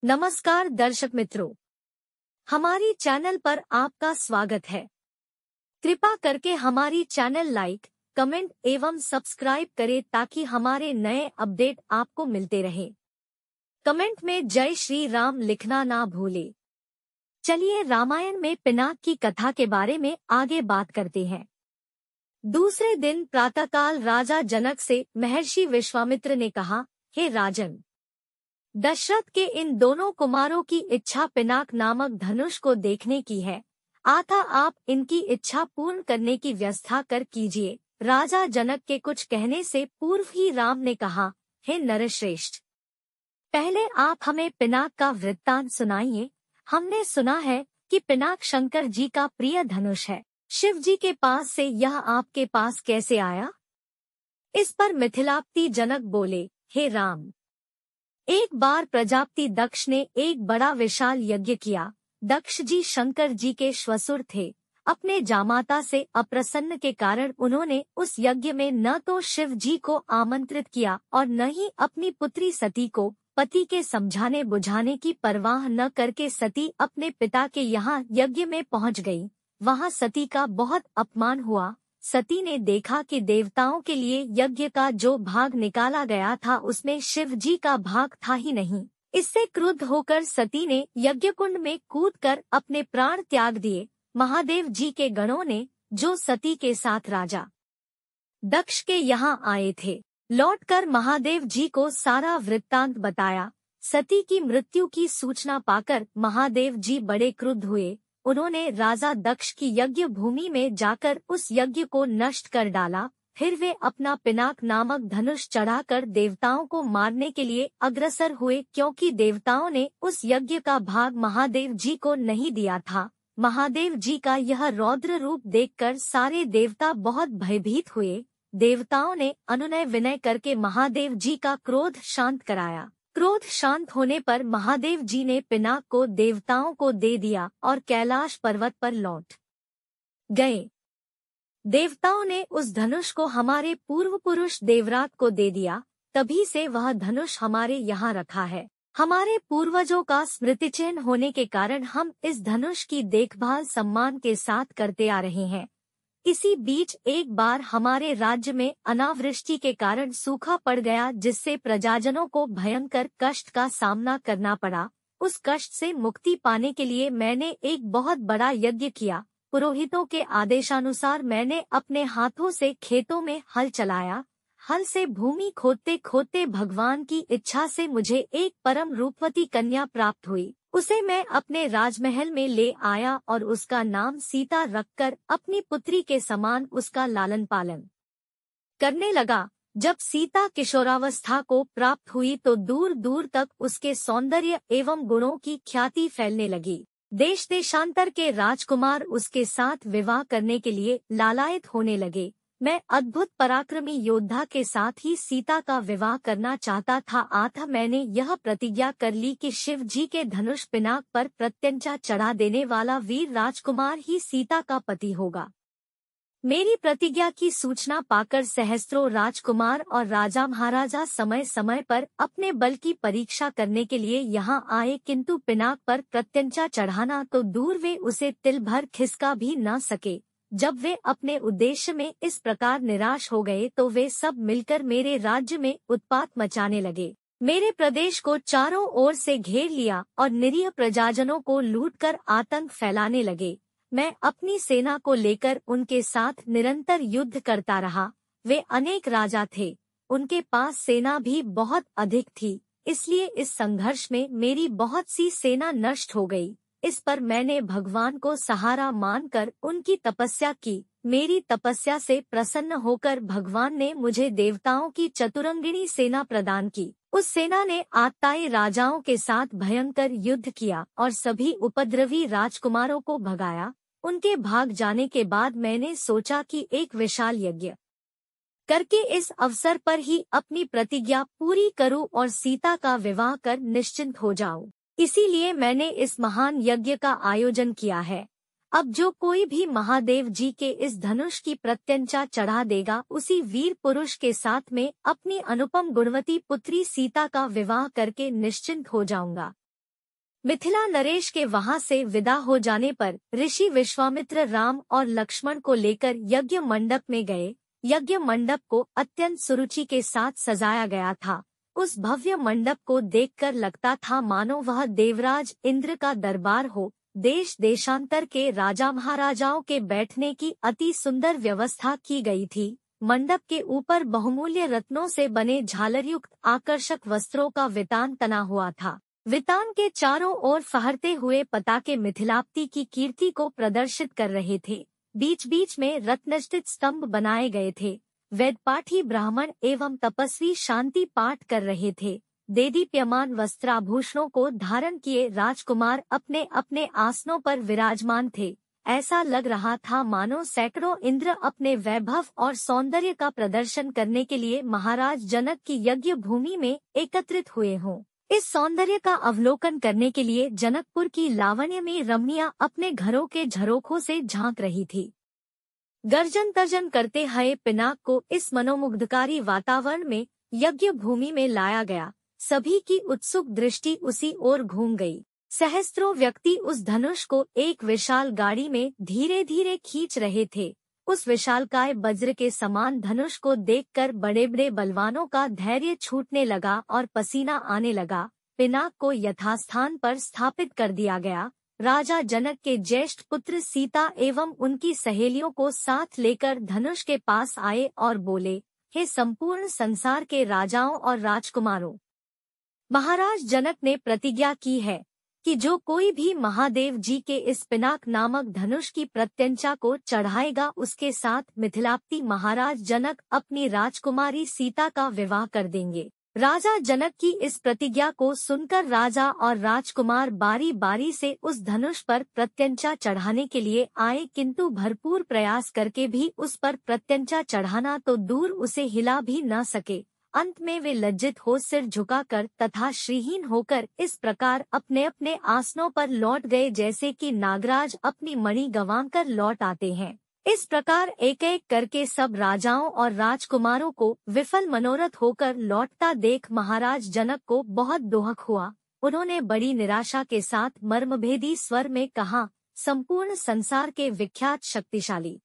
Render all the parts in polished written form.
नमस्कार दर्शक मित्रों, हमारी चैनल पर आपका स्वागत है। कृपा करके हमारी चैनल लाइक, कमेंट एवं सब्सक्राइब करें ताकि हमारे नए अपडेट आपको मिलते रहे। कमेंट में जय श्री राम लिखना ना भूले। चलिए रामायण में पिनाक की कथा के बारे में आगे बात करते हैं। दूसरे दिन प्रातःकाल राजा जनक से महर्षि विश्वामित्र ने कहा, हे राजन, दशरथ के इन दोनों कुमारों की इच्छा पिनाक नामक धनुष को देखने की है, अतः आप इनकी इच्छा पूर्ण करने की व्यवस्था कर कीजिए। राजा जनक के कुछ कहने से पूर्व ही राम ने कहा, हे नरश्रेष्ठ, पहले आप हमें पिनाक का वृत्तांत सुनाइए। हमने सुना है कि पिनाक शंकर जी का प्रिय धनुष है। शिव जी के पास से यह आपके पास कैसे आया? इस पर मिथिलापति जनक बोले, हे राम, एक बार प्रजापति दक्ष ने एक बड़ा विशाल यज्ञ किया। दक्ष जी शंकर जी के श्वशुर थे। अपने जामाता से अप्रसन्न के कारण उन्होंने उस यज्ञ में न तो शिव जी को आमंत्रित किया और न ही अपनी पुत्री सती को। पति के समझाने बुझाने की परवाह न करके सती अपने पिता के यहाँ यज्ञ में पहुँच गई। वहाँ सती का बहुत अपमान हुआ। सती ने देखा कि देवताओं के लिए यज्ञ का जो भाग निकाला गया था उसमें शिव जी का भाग था ही नहीं। इससे क्रुद्ध होकर सती ने यज्ञ कुंड में कूदकर अपने प्राण त्याग दिए। महादेव जी के गणों ने, जो सती के साथ राजा दक्ष के यहाँ आए थे, लौटकर महादेव जी को सारा वृत्तांत बताया। सती की मृत्यु की सूचना पाकर महादेव जी बड़े क्रुद्ध हुए। उन्होंने राजा दक्ष की यज्ञ भूमि में जाकर उस यज्ञ को नष्ट कर डाला। फिर वे अपना पिनाक नामक धनुष चढ़ाकर देवताओं को मारने के लिए अग्रसर हुए, क्योंकि देवताओं ने उस यज्ञ का भाग महादेव जी को नहीं दिया था। महादेव जी का यह रौद्र रूप देखकर सारे देवता बहुत भयभीत हुए। देवताओं ने अनुनय विनय करके महादेव जी का क्रोध शांत कराया। क्रोध शांत होने पर महादेव जी ने पिनाक को देवताओं को दे दिया और कैलाश पर्वत पर लौट गए। देवताओं ने उस धनुष को हमारे पूर्व पुरुष देवराट को दे दिया। तभी से वह धनुष हमारे यहाँ रखा है। हमारे पूर्वजों का स्मृति चिन्ह होने के कारण हम इस धनुष की देखभाल सम्मान के साथ करते आ रहे हैं। इसी बीच एक बार हमारे राज्य में अनावृष्टि के कारण सूखा पड़ गया, जिससे प्रजाजनों को भयंकर कष्ट का सामना करना पड़ा। उस कष्ट से मुक्ति पाने के लिए मैंने एक बहुत बड़ा यज्ञ किया। पुरोहितों के आदेशानुसार मैंने अपने हाथों से खेतों में हल चलाया। हल से भूमि खोदते खोदते भगवान की इच्छा से मुझे एक परम रूपवती कन्या प्राप्त हुई। उसे मैं अपने राजमहल में ले आया और उसका नाम सीता रखकर अपनी पुत्री के समान उसका लालन पालन करने लगा। जब सीता किशोरावस्था को प्राप्त हुई तो दूर दूर तक उसके सौंदर्य एवं गुणों की ख्याति फैलने लगी। देश देशांतर के राजकुमार उसके साथ विवाह करने के लिए लालायित होने लगे। मैं अद्भुत पराक्रमी योद्धा के साथ ही सीता का विवाह करना चाहता था। अतः मैंने यह प्रतिज्ञा कर ली कि शिव जी के धनुष पिनाक पर प्रत्यंचा चढ़ा देने वाला वीर राजकुमार ही सीता का पति होगा। मेरी प्रतिज्ञा की सूचना पाकर सहस्त्रों राजकुमार और राजा महाराजा समय समय पर अपने बल की परीक्षा करने के लिए यहाँ आए, किंतु पिनाक पर प्रत्यंचा चढ़ाना तो दूर, वे उसे तिल भर खिसका भी न सके। जब वे अपने उद्देश्य में इस प्रकार निराश हो गए तो वे सब मिलकर मेरे राज्य में उत्पात मचाने लगे। मेरे प्रदेश को चारों ओर से घेर लिया और निरीह प्रजाजनों को लूटकर आतंक फैलाने लगे। मैं अपनी सेना को लेकर उनके साथ निरंतर युद्ध करता रहा। वे अनेक राजा थे, उनके पास सेना भी बहुत अधिक थी, इसलिए इस संघर्ष में मेरी बहुत सी सेना नष्ट हो गई। इस पर मैंने भगवान को सहारा मानकर उनकी तपस्या की। मेरी तपस्या से प्रसन्न होकर भगवान ने मुझे देवताओं की चतुरंगिणी सेना प्रदान की। उस सेना ने आत्ताई राजाओं के साथ भयंकर युद्ध किया और सभी उपद्रवी राजकुमारों को भगाया। उनके भाग जाने के बाद मैंने सोचा कि एक विशाल यज्ञ करके इस अवसर पर ही अपनी प्रतिज्ञा पूरी करूं और सीता का विवाह कर निश्चिंत हो जाऊं। इसीलिए मैंने इस महान यज्ञ का आयोजन किया है। अब जो कोई भी महादेव जी के इस धनुष की प्रत्यंचा चढ़ा देगा, उसी वीर पुरुष के साथ में अपनी अनुपम गुणवती पुत्री सीता का विवाह करके निश्चिंत हो जाऊंगा। मिथिला नरेश के वहां से विदा हो जाने पर ऋषि विश्वामित्र राम और लक्ष्मण को लेकर यज्ञ मंडप में गए। यज्ञ मंडप को अत्यंत सुरुचि के साथ सजाया गया था। उस भव्य मंडप को देखकर लगता था मानो वह देवराज इंद्र का दरबार हो। देश देशांतर के राजा महाराजाओं के बैठने की अति सुंदर व्यवस्था की गई थी। मंडप के ऊपर बहुमूल्य रत्नों से बने झालरयुक्त आकर्षक वस्त्रों का वितान तना हुआ था। वितान के चारों ओर फहरते हुए पताके मिथिलाप्ति की कीर्ति को प्रदर्शित कर रहे थे। बीच बीच में रत्नजटित स्तंभ बनाए गए थे। वेदपाठी ब्राह्मण एवं तपस्वी शांति पाठ कर रहे थे। देदीप्यमान वस्त्राभूषणों को धारण किए राजकुमार अपने अपने आसनों पर विराजमान थे। ऐसा लग रहा था मानो सैकड़ों इंद्र अपने वैभव और सौंदर्य का प्रदर्शन करने के लिए महाराज जनक की यज्ञ भूमि में एकत्रित हुए हों। इस सौंदर्य का अवलोकन करने के लिए जनकपुर की लावण्यमयी रमणियां अपने घरों के झरोखों से झांक रही थी। गर्जन तर्जन करते हुए पिनाक को इस मनोमुग्धकारी वातावरण में यज्ञ भूमि में लाया गया। सभी की उत्सुक दृष्टि उसी ओर घूम गई। सहस्त्रों व्यक्ति उस धनुष को एक विशाल गाड़ी में धीरे धीरे खींच रहे थे। उस विशालकाय वज्र के समान धनुष को देखकर बड़े बड़े बलवानों का धैर्य छूटने लगा और पसीना आने लगा। पिनाक को यथास्थान पर स्थापित कर दिया गया। राजा जनक के ज्येष्ठ पुत्र सीता एवं उनकी सहेलियों को साथ लेकर धनुष के पास आए और बोले, हे संपूर्ण संसार के राजाओं और राजकुमारों, महाराज जनक ने प्रतिज्ञा की है कि जो कोई भी महादेव जी के इस पिनाक नामक धनुष की प्रत्यंचा को चढ़ाएगा उसके साथ मिथिलाप्ति महाराज जनक अपनी राजकुमारी सीता का विवाह कर देंगे। राजा जनक की इस प्रतिज्ञा को सुनकर राजा और राजकुमार बारी बारी से उस धनुष पर प्रत्यंचा चढ़ाने के लिए आए, किंतु भरपूर प्रयास करके भी उस पर प्रत्यंचा चढ़ाना तो दूर उसे हिला भी न सके। अंत में वे लज्जित हो सिर झुकाकर तथा श्रीहीन होकर इस प्रकार अपने अपने आसनों पर लौट गए जैसे कि नागराज अपनी मणि गंवाकर लौट आते हैं। इस प्रकार एक एक करके सब राजाओं और राजकुमारों को विफल मनोरथ होकर लौटता देख महाराज जनक को बहुत दुख हुआ। उन्होंने बड़ी निराशा के साथ मर्मभेदी स्वर में कहा, संपूर्ण संसार के विख्यात शक्तिशाली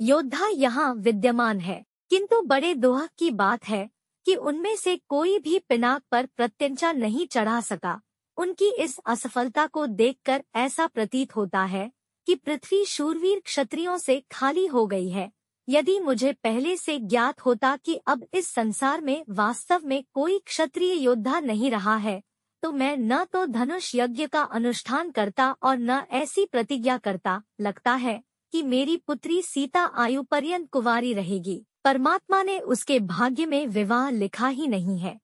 योद्धा यहाँ विद्यमान है, किंतु बड़े दुख की बात है कि उनमें से कोई भी पिनाक पर प्रत्यंचा नहीं चढ़ा सका। उनकी इस असफलता को देखकर ऐसा प्रतीत होता है कि पृथ्वी शूरवीर क्षत्रियों से खाली हो गई है। यदि मुझे पहले से ज्ञात होता कि अब इस संसार में वास्तव में कोई क्षत्रिय योद्धा नहीं रहा है, तो मैं न तो धनुष यज्ञ का अनुष्ठान करता और न ऐसी प्रतिज्ञा करता। लगता है कि मेरी पुत्री सीता आयु पर्यंत कुंवारी रहेगी। परमात्मा ने उसके भाग्य में विवाह लिखा ही नहीं है।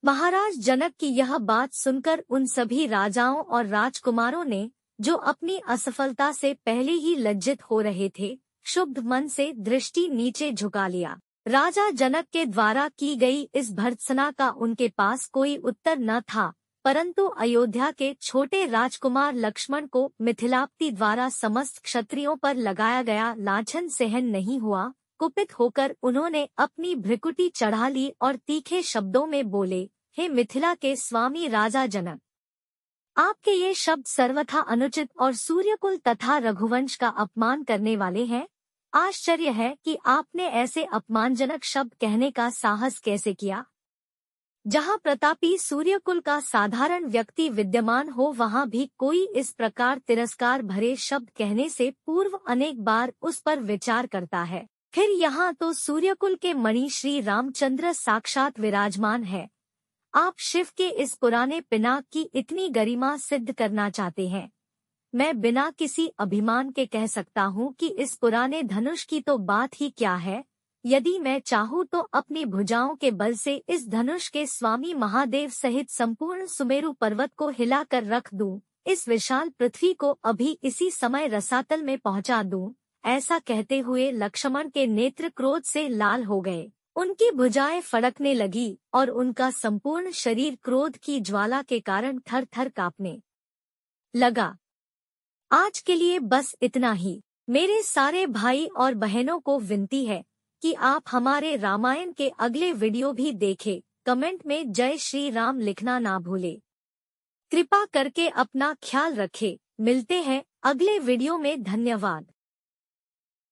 महाराज जनक की यह बात सुनकर उन सभी राजाओं और राजकुमारों ने, जो अपनी असफलता से पहले ही लज्जित हो रहे थे, क्षुब्ध मन से दृष्टि नीचे झुका लिया। राजा जनक के द्वारा की गई इस भर्त्सना का उनके पास कोई उत्तर न था, परंतु अयोध्या के छोटे राजकुमार लक्ष्मण को मिथिलाप्ति द्वारा समस्त क्षत्रियों पर लगाया गया लांछन सहन नहीं हुआ। कुपित होकर उन्होंने अपनी भ्रिकुटी चढ़ा ली और तीखे शब्दों में बोले, हे मिथिला के स्वामी राजा जनक, आपके ये शब्द सर्वथा अनुचित और सूर्यकुल तथा रघुवंश का अपमान करने वाले हैं। आश्चर्य है कि आपने ऐसे अपमानजनक शब्द कहने का साहस कैसे किया। जहाँ प्रतापी सूर्यकुल का साधारण व्यक्ति विद्यमान हो, वहाँ भी कोई इस प्रकार तिरस्कार भरे शब्द कहने से पूर्व अनेक बार उस पर विचार करता है। फिर यहाँ तो सूर्यकुल के मणि श्री रामचंद्र साक्षात विराजमान है। आप शिव के इस पुराने पिनाक की इतनी गरिमा सिद्ध करना चाहते हैं। मैं बिना किसी अभिमान के कह सकता हूँ कि इस पुराने धनुष की तो बात ही क्या है। यदि मैं चाहूँ तो अपनी भुजाओं के बल से इस धनुष के स्वामी महादेव सहित संपूर्ण सुमेरु पर्वत को हिलाकर रख दूं, इस विशाल पृथ्वी को अभी इसी समय रसातल में पहुँचा दूं। ऐसा कहते हुए लक्ष्मण के नेत्र क्रोध से लाल हो गए। उनकी भुजाएं फड़कने लगी और उनका संपूर्ण शरीर क्रोध की ज्वाला के कारण थर थर कांपने लगा। आज के लिए बस इतना ही। मेरे सारे भाई और बहनों को विनती है कि आप हमारे रामायण के अगले वीडियो भी देखें। कमेंट में जय श्री राम लिखना ना भूले। कृपा करके अपना ख्याल रखें। मिलते हैं अगले वीडियो में। धन्यवाद।